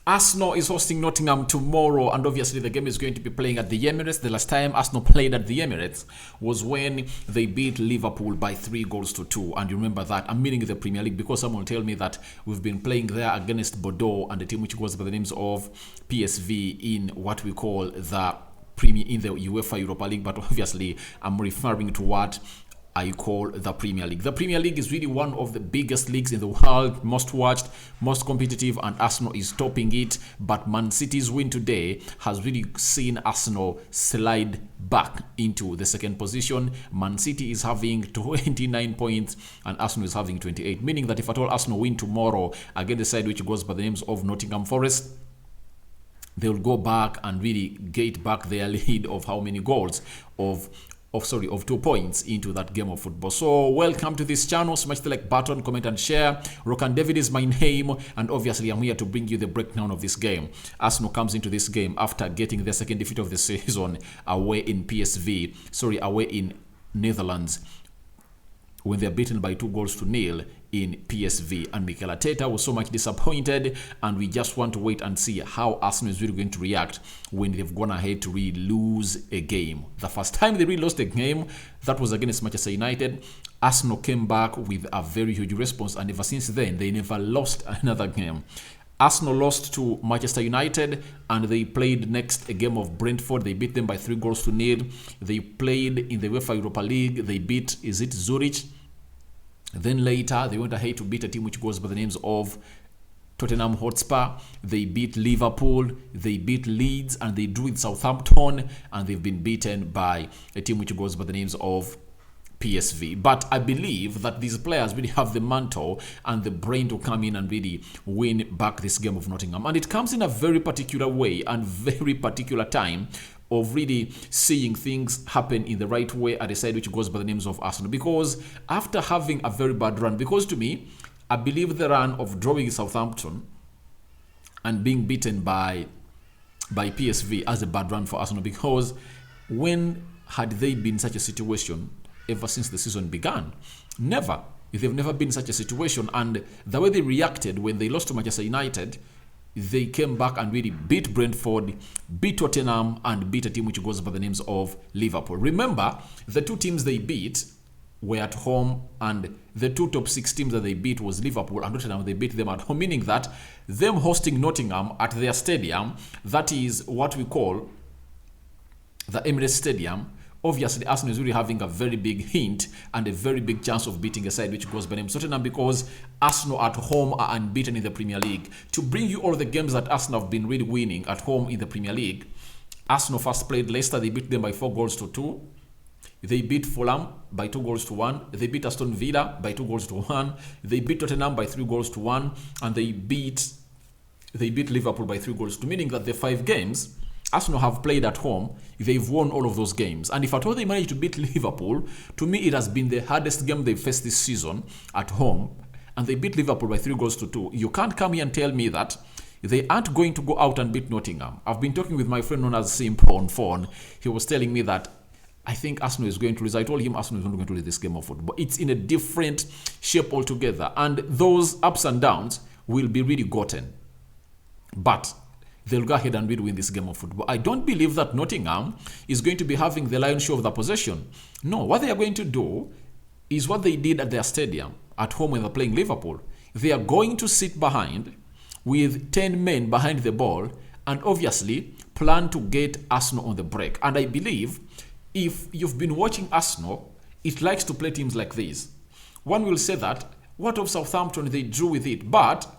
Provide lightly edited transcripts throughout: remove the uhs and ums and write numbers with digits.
Arsenal is hosting Nottingham tomorrow, and obviously the game is going to be playing at the Emirates. The last time Arsenal played at the Emirates was when they beat Liverpool by 3-2. And you remember that. I'm meaning the Premier League, because someone tell me that we've been playing there against Bordeaux and the team which goes by the names of PSV in what we call the Premier in the UEFA Europa League. But obviously I'm referring to what I call the Premier League. The Premier League is really one of the biggest leagues in the world, most watched, most competitive, and Arsenal is topping it. But Man City's win today has really seen Arsenal slide back into the second position. Man City is having 29 points and Arsenal is having 28, meaning that if at all Arsenal win tomorrow against the side which goes by the names of Nottingham Forest, they'll go back and really get back their lead of how many goals of 2 points into that game of football. So welcome to this channel. Smash the like button, comment and share. Rokani David is my name, and obviously I'm here to bring you the breakdown of this game. Arsenal comes into this game after getting their second defeat of the season away in away in Netherlands, when they're beaten by 2-0 in PSV. And Mikel Arteta was so much disappointed, and we just want to wait and see how Arsenal is really going to react when they've gone ahead to really lose a game. The first time they really lost a game, that was against Manchester United. Arsenal came back with a very huge response, and ever since then, they never lost another game. Arsenal lost to Manchester United, and they played next a game of Brentford. They beat them by 3-0. They played in the UEFA Europa League. They beat, Zurich? Then later, they went ahead to beat a team which goes by the names of Tottenham Hotspur. They beat Liverpool, they beat Leeds, and they drew with Southampton, and they've been beaten by a team which goes by the names of PSV. But I believe that these players really have the mantle and the brain to come in and really win back this game of Nottingham. And it comes in a very particular way and very particular time of really seeing things happen in the right way at a side which goes by the names of Arsenal. Because after having a very bad run, because to me, I believe the run of drawing Southampton and being beaten by PSV as a bad run for Arsenal, because when had they been in such a situation ever since the season began? Never. They've never been in such a situation. And the way they reacted when they lost to Manchester United, they came back and really beat Brentford, beat Tottenham, and beat a team which goes by the names of Liverpool. Remember, the two teams they beat were at home, and the two top 6 teams that they beat was Liverpool and Nottingham. They beat them at home, meaning that them hosting Nottingham at their stadium, that is what we call the Emirates Stadium. Obviously, Arsenal is really having a very big hint and a very big chance of beating a side which goes by the name of Tottenham, because Arsenal at home are unbeaten in the Premier League. To bring you all the games that Arsenal have been really winning at home in the Premier League, Arsenal first played Leicester. They beat them by 4-2. They beat Fulham by 2-1. They beat Aston Villa by 2-1. They beat Tottenham by 3-1. And they beat Liverpool by 3-2, meaning that the 5 games Arsenal have played at home, they've won all of those games. And if at all they manage to beat Liverpool, to me it has been the hardest game they've faced this season at home. And they beat Liverpool by 3-2. You can't come here and tell me that they aren't going to go out and beat Nottingham. I've been talking with my friend known as Simple on phone. He was telling me that I think Arsenal is going to lose. I told him Arsenal is not going to lose this game of football. It's in a different shape altogether. And those ups and downs will be really gotten. But they'll go ahead and really win this game of football. I don't believe that Nottingham is going to be having the lion's share of the possession. No, what they are going to do is what they did at their stadium at home when they're playing Liverpool. They are going to sit behind with 10 men behind the ball and obviously plan to get Arsenal on the break. And I believe if you've been watching Arsenal, it likes to play teams like this. One will say that, what of Southampton? They drew with it. But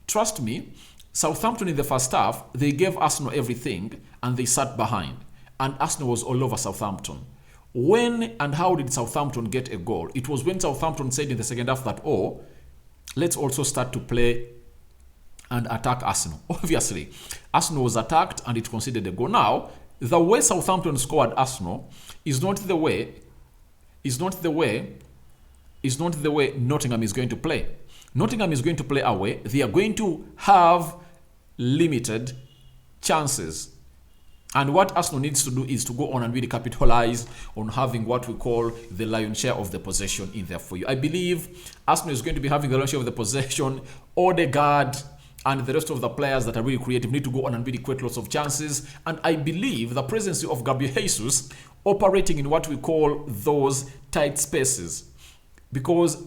trust me, Southampton in the first half, they gave Arsenal everything and they sat behind. And Arsenal was all over Southampton. When and how did Southampton get a goal? It was when Southampton said in the second half that, oh, let's also start to play and attack Arsenal. Obviously, Arsenal was attacked and it conceded a goal. Now, the way Southampton scored Arsenal is not the way Nottingham is going to play. Nottingham is going to play away. They are going to have limited chances. And what Arsenal needs to do is to go on and really capitalize on having what we call the lion's share of the possession in there for you. I believe Arsenal is going to be having the lion's share of the possession. Odegaard and the rest of the players that are really creative need to go on and really create lots of chances. And I believe the presence of Gabriel Jesus operating in what we call those tight spaces, because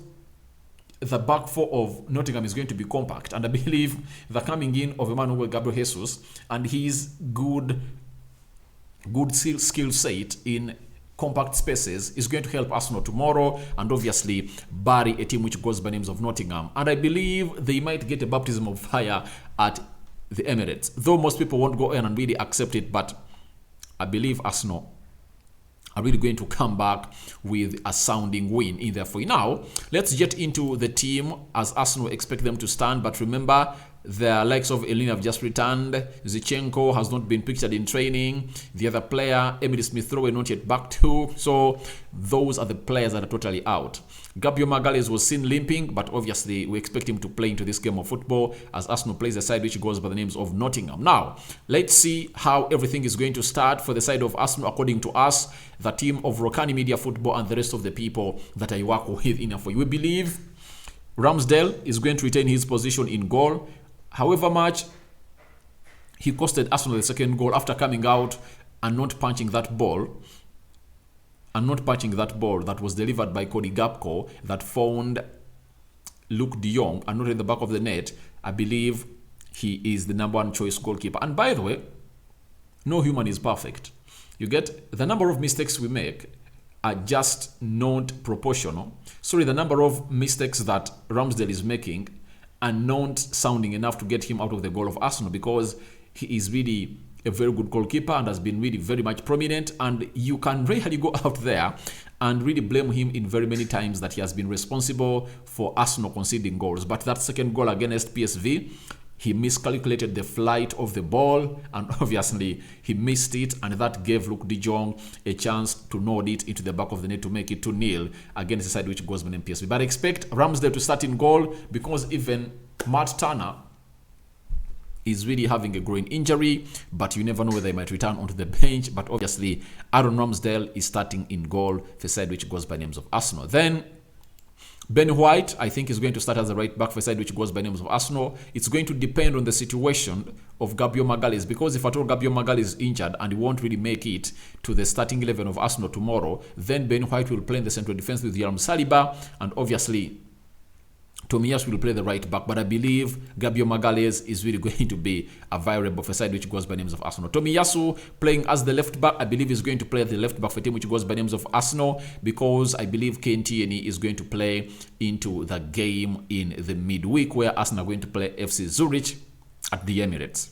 the back four of Nottingham is going to be compact, and I believe the coming in of a man who Gabriel Jesus and his good skill set in compact spaces is going to help Arsenal tomorrow, and obviously bury a team which goes by names of Nottingham. And I believe they might get a baptism of fire at the Emirates, though most people won't go in and really accept it. But I believe Arsenal are really going to come back with a sounding win in there. For now, let's get into the team as Arsenal expect them to stand. But remember, the likes of Elneny have just returned. Zinchenko has not been pictured in training. The other player, Emily Smith-Rowe, not yet back too. So those are the players that are totally out. Gabriel Magalhaes was seen limping, but obviously we expect him to play into this game of football as Arsenal plays the side which goes by the names of Nottingham. Now, let's see how everything is going to start for the side of Arsenal according to us, the team of Rokani Media Football, and the rest of the people that I work with in for you. We believe Ramsdale is going to retain his position in goal. However much he costed Arsenal the second goal after coming out and not punching that ball that was delivered by Cody Gakpo that found Luke de Jong and not in the back of the net. I believe he is the number one choice goalkeeper. And by the way, no human is perfect. You get the number of mistakes we make are just not proportional. Sorry, the number of mistakes that Ramsdale is making are not sounding enough to get him out of the goal of Arsenal, because he is really a very good goalkeeper and has been really very much prominent, and you can really go out there and really blame him in very many times that he has been responsible for Arsenal conceding goals. But that second goal against PSV, he miscalculated the flight of the ball and obviously he missed it, and that gave Luke de Jong a chance to nod it into the back of the net to make it 2-0 against the side which goes by name PSV. But I expect Ramsdale to start in goal because even Matt Turner is really having a groin injury, but you never know whether he might return onto the bench. But obviously Aaron Ramsdale is starting in goal for the side which goes by names of Arsenal. Then Ben White, I think, is going to start as a right back for a side which goes by names of Arsenal. It's going to depend on the situation of Gabriel Magalhaes, because if at all Gabriel Magalhaes is injured and he won't really make it to the starting 11 of Arsenal tomorrow, then Ben White will play in the central defense with William Saliba, and obviously Tomiyasu will play the right back. But I believe Gabriel Magalhaes is really going to be a variable for a side which goes by names of Arsenal. Tomiyasu playing as the left back, I believe is going to play the left back for a team which goes by names of Arsenal, because I believe Kane Tierney is going to play into the game in the midweek where Arsenal are going to play FC Zurich at the Emirates.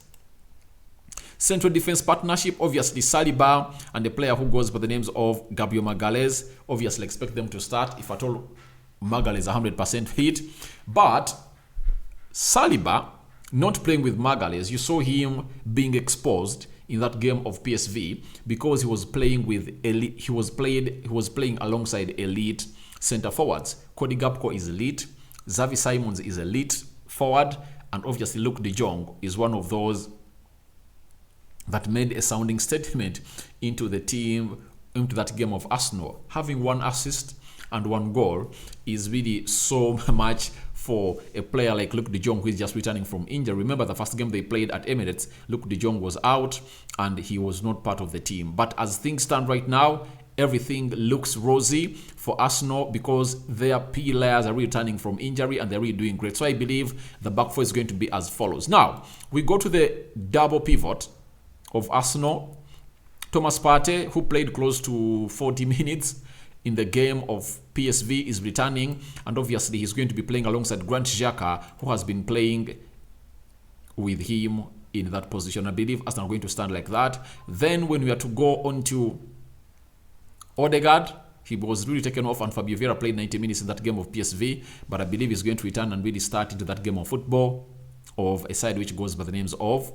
Central defense partnership, obviously Saliba and the player who goes by the names of Gabriel Magalhaes. Obviously expect them to start if at all Magalhaes is 100% fit. But Saliba not playing with Magalhaes, you saw him being exposed in that game of PSV because he was playing with elite, he was playing alongside elite center forwards. Cody Gakpo is elite, Xavi Simons is elite forward, and obviously Luke de Jong is one of those that made a sounding statement into the team, into that game of Arsenal. Having one assist and one goal is really so much for a player like Luke de Jong, who is just returning from injury. Remember the first game they played at Emirates, Luke de Jong was out and he was not part of the team. But as things stand right now, everything looks rosy for Arsenal because their players are returning from injury and they're really doing great. So I believe the back four is going to be as follows. Now, we go to the double pivot of Arsenal. Thomas Partey, who played close to 40 minutes in the game of PSV, is returning, and obviously he's going to be playing alongside Grant Xhaka, who has been playing with him in that position. I believe Arsenal are going to stand like that. Then when we are to go on to Odegaard, he was really taken off and Fabio Vieira played 90 minutes in that game of PSV, but I believe he's going to return and really start into that game of football of a side which goes by the names of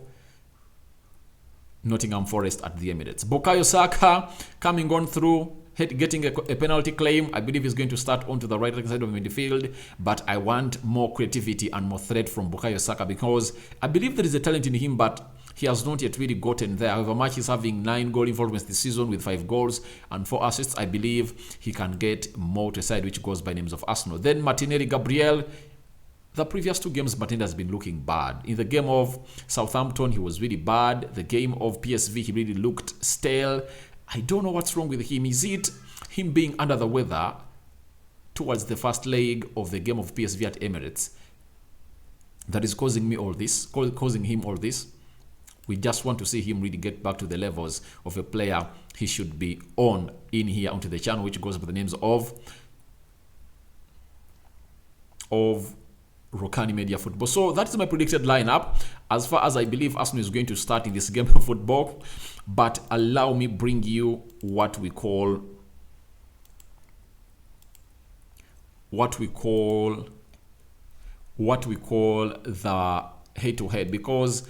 Nottingham Forest at the Emirates. Bukayo Saka coming on through, getting a penalty claim. I believe he's going to start onto the right side of midfield, but I want more creativity and more threat from Bukayo Saka because I believe there is a talent in him, but he has not yet really gotten there. However much he's having 9 goal involvements this season with 5 goals and 4 assists, I believe he can get more to a side which goes by names of Arsenal. Then Martinelli Gabriel, the previous 2 games, Martinelli has been looking bad. In the game of Southampton, he was really bad. The game of PSV, he really looked stale. I don't know what's wrong with him. Is it him being under the weather towards the first leg of the game of PSV at Emirates that is causing him all this? We just want to see him really get back to the levels of a player he should be on in here onto the channel, which goes by the names of Rokani Media Football. So that's my predicted lineup as far as I believe Arsenal is going to start in this game of football. But allow me bring you what we call the head-to-head, because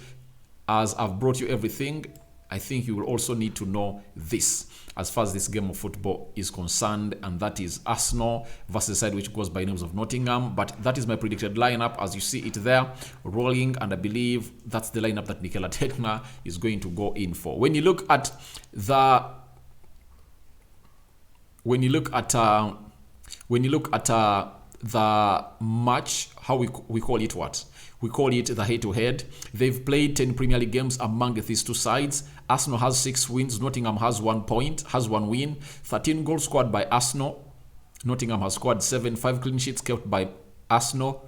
as I've brought you everything, I think you will also need to know this as far as this game of football is concerned, and that is Arsenal versus the side which goes by names of Nottingham. But that is my predicted lineup as you see it there rolling, and I believe that's the lineup that Mikel Arteta is going to go in for. When you look at the match, how we call it what? We call it the head-to-head. They've played 10 Premier League games among these two sides. Arsenal has 6 wins. Nottingham has 1 win. 13 goals scored by Arsenal. Nottingham has scored 7. 5 clean sheets kept by Arsenal.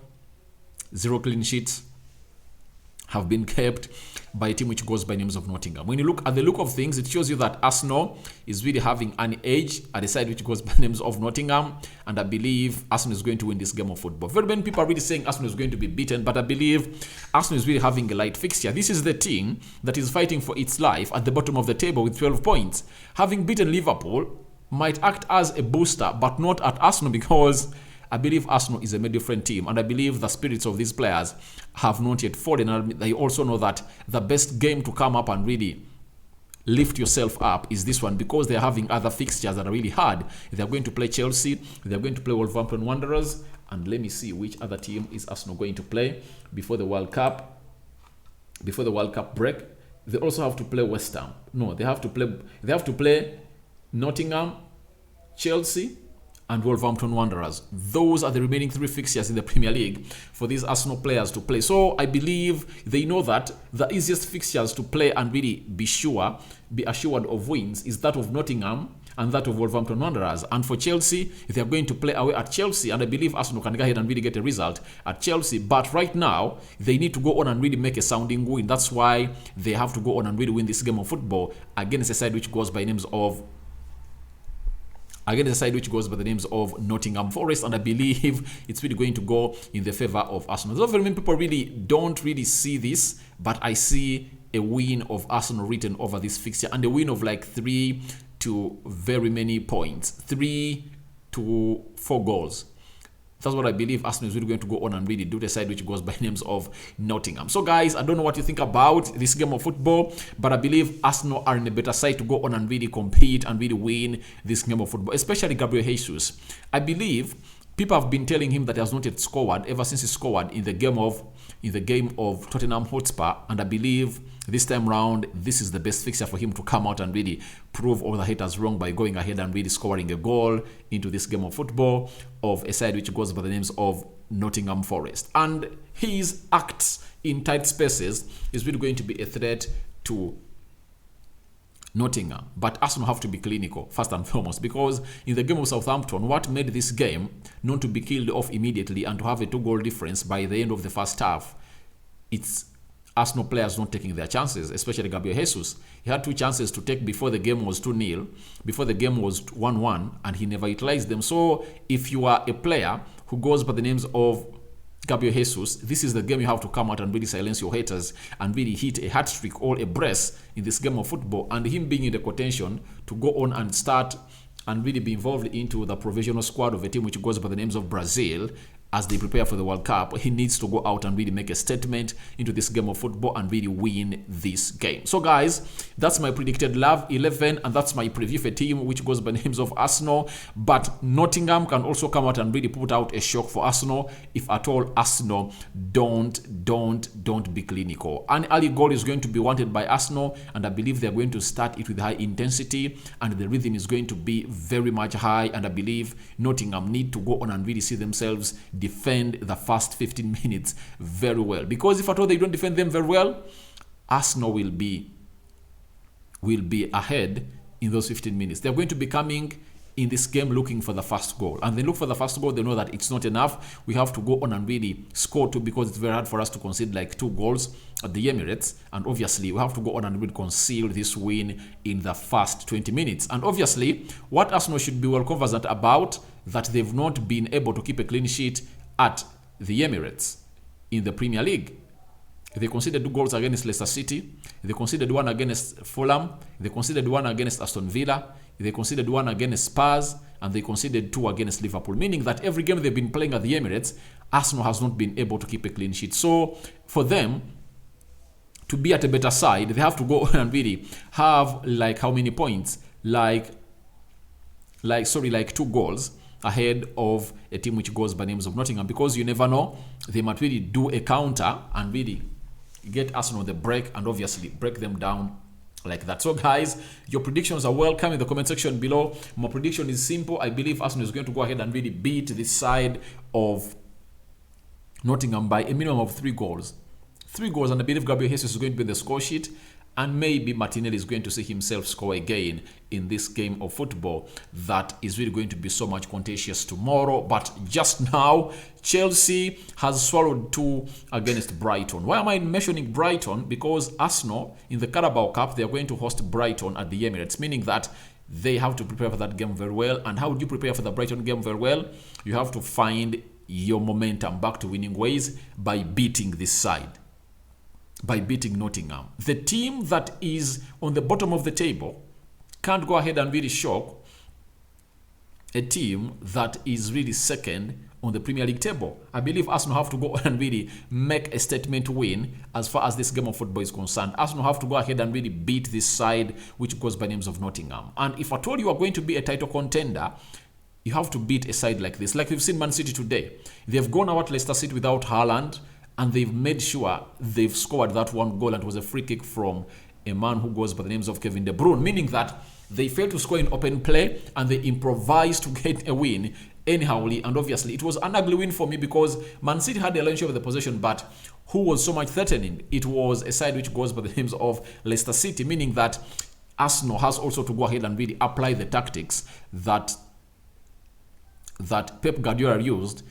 0 clean sheets have been kept by a team which goes by names of Nottingham. When you look at the look of things, it shows you that Arsenal is really having an edge at the side which goes by names of Nottingham, and I believe Arsenal is going to win this game of football. Very many people are really saying Arsenal is going to be beaten, but I believe Arsenal is really having a light fixture. This is the team that is fighting for its life at the bottom of the table with 12 points. Having beaten Liverpool might act as a booster, but not at Arsenal, because I believe Arsenal is a very different team, and I believe the spirits of these players have not yet fallen. And they also know that the best game to come up and really lift yourself up is this one, because they're having other fixtures that are really hard. They're going to play Chelsea, they're going to play Wolverhampton Wanderers, and let me see which other team is Arsenal going to play before the World Cup. Before the World Cup break, they also have to play West Ham. No, they have to play Nottingham, Chelsea, and Wolverhampton Wanderers. Those are the remaining 3 fixtures in the Premier League for these Arsenal players to play. So I believe they know that the easiest fixtures to play and really be assured of wins is that of Nottingham and that of Wolverhampton Wanderers. And for Chelsea, they are going to play away at Chelsea, and I believe Arsenal can go ahead and really get a result at Chelsea. But right now, they need to go on and really make a sounding win. That's why they have to go on and really win this game of football against a side which goes by names of Nottingham Forest, and I believe it's really going to go in the favor of Arsenal. So very many people really don't really see this, but I see a win of Arsenal written over this fixture, and a win of like 3 to very many points, 3 to 4 goals. That's what I believe Arsenal is really going to go on and really do, the side which goes by names of Nottingham. So guys, I don't know what you think about this game of football, but I believe Arsenal are in a better side to go on and really compete and really win this game of football, especially Gabriel Jesus. I believe people have been telling him that he has not yet scored ever since he scored in the game of Tottenham Hotspur, and I believe this time round this is the best fixture for him to come out and really prove all the haters wrong by going ahead and really scoring a goal into this game of football of a side which goes by the names of Nottingham Forest. And his acts in tight spaces is really going to be a threat to Nottingham, but Arsenal have to be clinical first and foremost, because in the game of Southampton, what made this game not to be killed off immediately and to have a 2-goal difference by the end of the first half, it's Arsenal players not taking their chances, especially Gabriel Jesus. He had 2 chances to take before the game was 2-0, before the game was 1-1, and he never utilized them. So if you are a player who goes by the names of Gabriel Jesus, this is the game you have to come out and really silence your haters and really hit a hat-trick or a brace in this game of football. And him being in the contention to go on and start and really be involved into the provisional squad of a team which goes by the names of Brazil as they prepare for the World Cup, he needs to go out and really make a statement into this game of football and really win this game. So guys, that's my predicted Love 11, and that's my preview for a team which goes by the names of Arsenal. But Nottingham can also come out and really put out a shock for Arsenal if at all Arsenal don't be clinical. An early goal is going to be wanted by Arsenal, and I believe they're going to start it with high intensity, and the rhythm is going to be very much high, and I believe Nottingham need to go on and really see themselves defend the first 15 minutes very well. Because if at all they don't defend them very well, Arsenal will be ahead in those 15 minutes. They're going to be coming in this game looking for the first goal. And they look for the first goal, they know that it's not enough. We have to go on and really score two, because it's very hard for us to concede like 2 goals at the Emirates. And obviously, we have to go on and really conceal this win in the first 20 minutes. And obviously, what Arsenal should be well conversant about, that they've not been able to keep a clean sheet at the Emirates in the Premier League. They conceded 2 goals against Leicester City. They conceded 1 against Fulham. They conceded 1 against Aston Villa. They conceded 1 against Spurs. And they conceded 2 against Liverpool. Meaning that every game they've been playing at the Emirates, Arsenal has not been able to keep a clean sheet. So for them to be at a better side, they have to go and really have like how many points? Like 2 goals ahead of a team which goes by names of Nottingham, because you never know, they might really do a counter and really get Arsenal the break and obviously break them down like that. So guys, your predictions are welcome in the comment section below. My prediction is simple. I believe Arsenal is going to go ahead and really beat this side of Nottingham by a minimum of 3 goals. 3 goals, and I believe Gabriel Jesus is going to be in the score sheet. And maybe Martinelli is going to see himself score again in this game of football that is really going to be so much contentious tomorrow. But just now, Chelsea has swallowed 2 against Brighton. Why am I mentioning Brighton? Because Arsenal, in the Carabao Cup, they are going to host Brighton at the Emirates, meaning that they have to prepare for that game very well. And how do you prepare for the Brighton game very well? You have to find your momentum back to winning ways by beating this side. By beating Nottingham. The team that is on the bottom of the table can't go ahead and really shock a team that is really second on the Premier League table. I believe Arsenal have to go and really make a statement win as far as this game of football is concerned. Arsenal have to go ahead and really beat this side which goes by names of Nottingham. And if at all you are going to be a title contender, you have to beat a side like this. Like we've seen Man City today. They've gone out Leicester City without Haaland, and they've made sure they've scored that 1 goal, and it was a free kick from a man who goes by the names of Kevin De Bruyne, meaning that they failed to score in open play and they improvised to get a win anyhowly. And obviously, it was an ugly win for me because Man City had the lion's share of the possession, but who was so much threatening? It was a side which goes by the names of Leicester City, meaning that Arsenal has also to go ahead and really apply the tactics that Pep Guardiola used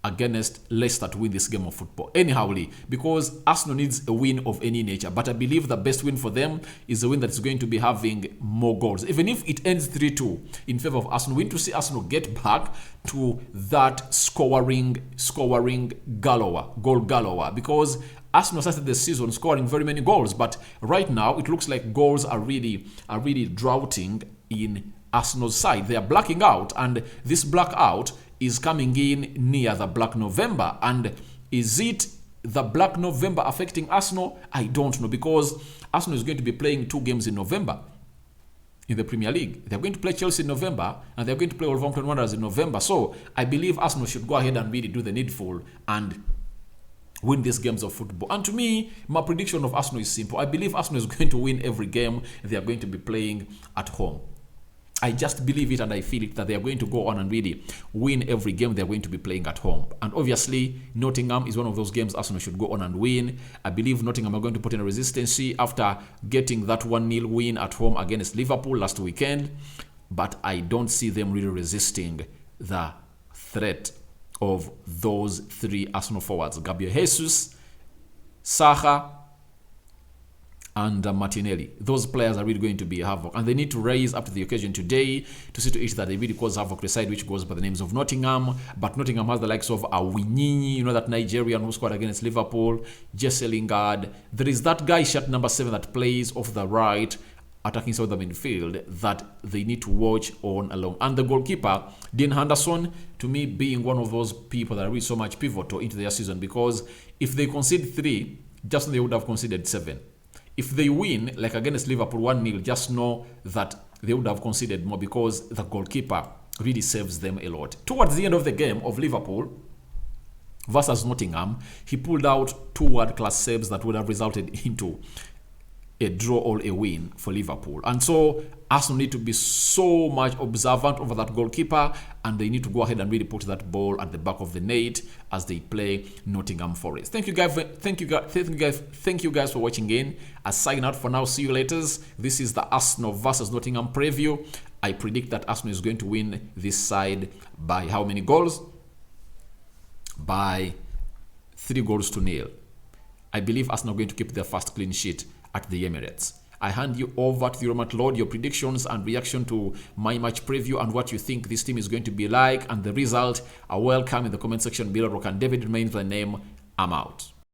against Leicester to win this game of football. Anyhowly, because Arsenal needs a win of any nature. But I believe the best win for them is a win that is going to be having more goals. Even if it ends 3-2 in favor of Arsenal, we need to see Arsenal get back to that scoring goal galore. Because Arsenal started the season scoring very many goals. But right now, it looks like goals are really droughting in Arsenal's side. They are blacking out. And this blackout is coming in near the Black November. And is it the Black November affecting Arsenal? I don't know, because Arsenal is going to be playing 2 games in November in the Premier League. They're going to play Chelsea in November and they're going to play Wolverhampton Wanderers in November. So I believe Arsenal should go ahead and really do the needful and win these games of football. And to me, my prediction of Arsenal is simple. I believe Arsenal is going to win every game they are going to be playing at home. I just believe it and I feel it that they are going to go on and really win every game they are going to be playing at home. And obviously, Nottingham is one of those games Arsenal should go on and win. I believe Nottingham are going to put in a resistance after getting that 1-0 win at home against Liverpool last weekend. But I don't see them really resisting the threat of those 3 Arsenal forwards. Gabriel Jesus, Saha, and Martinelli. Those players are really going to be havoc. And they need to rise up to the occasion today to see to it that they really cause havoc to the side which goes by the names of Nottingham. But Nottingham has the likes of Awinyi, you know, that Nigerian who scored against Liverpool, Jesse Lingard. There is that guy, shirt number 7, that plays off the right, attacking side of the midfield, that they need to watch on along. And the goalkeeper, Dean Henderson, to me being one of those people that are really so much pivotal into their season, because if they concede 3, just they would have conceded 7. If they win, like against Liverpool 1-0, just know that they would have conceded more because the goalkeeper really saves them a lot. Towards the end of the game of Liverpool versus Nottingham, he pulled out 2 world-class saves that would have resulted into a draw or a win for Liverpool. And so Arsenal need to be so much observant over that goalkeeper, and they need to go ahead and really put that ball at the back of the net as they play Nottingham Forest. Thank you guys for watching in. I sign out for now. See you later. This is the Arsenal versus Nottingham preview. I predict that Arsenal is going to win this side by how many goals? By 3-0. I believe Arsenal are going to keep their first clean sheet at the Emirates. I hand you over to the Roman Lord, your predictions and reaction to my match preview and what you think this team is going to be like and the result are welcome in the comment section below. Rokani David remains the name. I'm out.